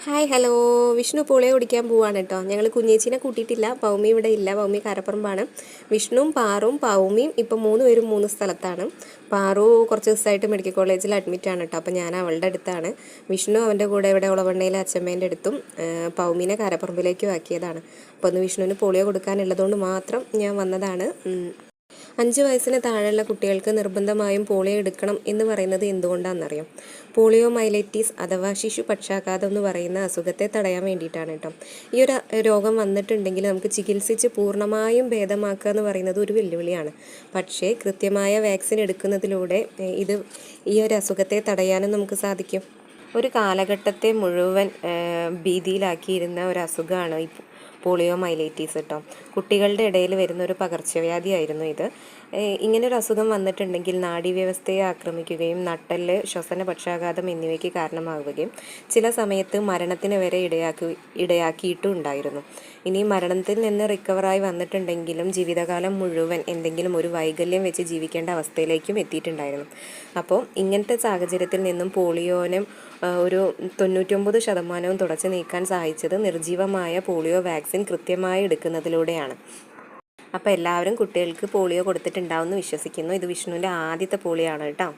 Hi hello Vishnu polio കുടിക്കാൻ പോവാണ് കേട്ടോ. ഞങ്ങൾ കുഞ്ഞേച്ചിനെ കൂട്ടിയിട്ടില്ല. പൗമി ഇവിടെ ഇല്ല. പൗമി കാരപ്പുറമ്പാണ്. വിഷ്ണുവും പാറും പൗമിയും ഇപ്പം 3 പേരും 3 സ്ഥലത്താണ്. പാറു കുറച്ച് ദിവസമായിട്ട് മെഡിക്കൽ കോളേജിൽ അഡ്മിറ്റാണ് കേട്ടോ. അപ്പോൾ ഞാൻ അവളുടെ അടുത്താണ്. വിഷ്ണു അവൻ്റെ കൂടെ ഇവിടെ ഉളവണ്ണയിലെ അച്ഛമ്മേൻ്റെ അടുത്തും പൗമീനെ കാരപ്പുറമ്പിലേക്കും ആക്കിയതാണ്. അപ്പോൾ ഒന്ന് വിഷ്ണുവിന് പോളിയോ കൊടുക്കാനുള്ളതുകൊണ്ട് മാത്രം ഞാൻ വന്നതാണ്. 5 വയസ്സിന് താഴെയുള്ള കുട്ടികൾക്ക് നിർബന്ധമായും പോളിയോ എടുക്കണം എന്ന് പറയുന്നത് എന്തുകൊണ്ടാണെന്നറിയാം. പോളിയോ മൈലൈറ്റീസ് അഥവാ ശിശു പക്ഷാഘാതം എന്ന് പറയുന്ന അസുഖത്തെ തടയാൻ വേണ്ടിയിട്ടാണ് കേട്ടോ. ഈ ഒരു രോഗം വന്നിട്ടുണ്ടെങ്കിൽ നമുക്ക് ചികിത്സിച്ച് പൂർണ്ണമായും ഭേദമാക്കുക എന്ന് പറയുന്നത് ഒരു വെല്ലുവിളിയാണ്. പക്ഷേ കൃത്യമായ വാക്സിൻ എടുക്കുന്നതിലൂടെ ഈ ഒരു അസുഖത്തെ തടയാനും നമുക്ക് സാധിക്കും. ഒരു കാലഘട്ടത്തെ മുഴുവൻ ഭീതിയിലാക്കിയിരുന്ന ഒരു അസുഖമാണ് ഈ പോളിയോ മൈലൈറ്റീസ് കേട്ടോ. കുട്ടികളുടെ ഇടയിൽ വരുന്ന ഒരു പകർച്ചവ്യാധിയായിരുന്നു ഇത്. ഇങ്ങനൊരു അസുഖം വന്നിട്ടുണ്ടെങ്കിൽ നാഡീവ്യവസ്ഥയെ ആക്രമിക്കുകയും നട്ടെല്ല്, ശ്വസന പക്ഷാഘാതം എന്നിവയ്ക്ക് കാരണമാവുകയും ചില സമയത്ത് മരണത്തിന് വരെ ഇടയാക്കിയിട്ടും ഉണ്ടായിരുന്നു. ഇനി മരണത്തിൽ നിന്ന് റിക്കവറായി വന്നിട്ടുണ്ടെങ്കിലും ജീവിതകാലം മുഴുവൻ എന്തെങ്കിലും ഒരു വൈകല്യം വെച്ച് ജീവിക്കേണ്ട അവസ്ഥയിലേക്കും എത്തിയിട്ടുണ്ടായിരുന്നു. അപ്പോൾ ഇങ്ങനത്തെ സാഹചര്യത്തിൽ നിന്നും പോളിയോനെ ഒരു 99% തുടച്ചു നീക്കാൻ സഹായിച്ചത് നിർജ്ജീവമായ പോളിയോ വാക്സിൻ കൃത്യമായി എടുക്കുന്നതിലൂടെയാണ്. അപ്പോൾ എല്ലാവരും കുട്ടികൾക്ക് പോളിയോ കൊടുത്തിട്ടുണ്ടാവുമെന്ന് വിശ്വസിക്കുന്നു. ഇത് വിഷ്ണുവിൻ്റെ ആദ്യത്തെ പോളിയോ ആണ് കേട്ടോ.